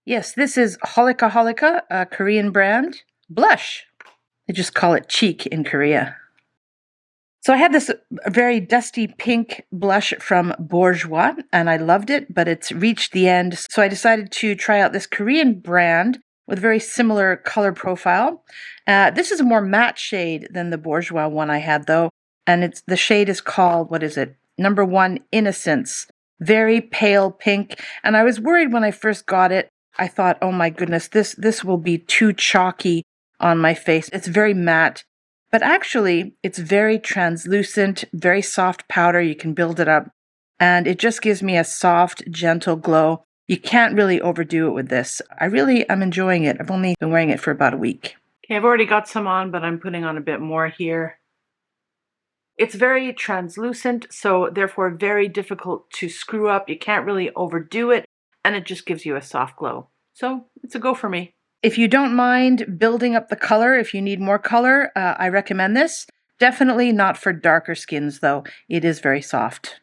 Yes, this is Holika Holika, a Korean brand blush. They just call it cheek in Korea. So I had this very dusty pink blush from Bourjois, and I loved it, but it's reached the end. So I decided to try out this Korean brand with a very similar color profile. This is a more matte shade than the Bourjois one I had, though, and the shade is called, what is it? Number 1, Innocence. Very pale pink, and I was worried when I first got it. I thought, oh my goodness, this will be too chalky on my face. It's very matte. But actually, it's very translucent, very soft powder. You can build it up, and it just gives me a soft, gentle glow. You can't really overdo it with this. I really am enjoying it. I've only been wearing it for about a week. Okay, I've already got some on, but I'm putting on a bit more here. It's very translucent, so therefore very difficult to screw up. You can't really overdo it, and it just gives you a soft glow. So it's a go for me. If you don't mind building up the color, if you need more color, I recommend this. Definitely not for darker skins, though. It is very soft.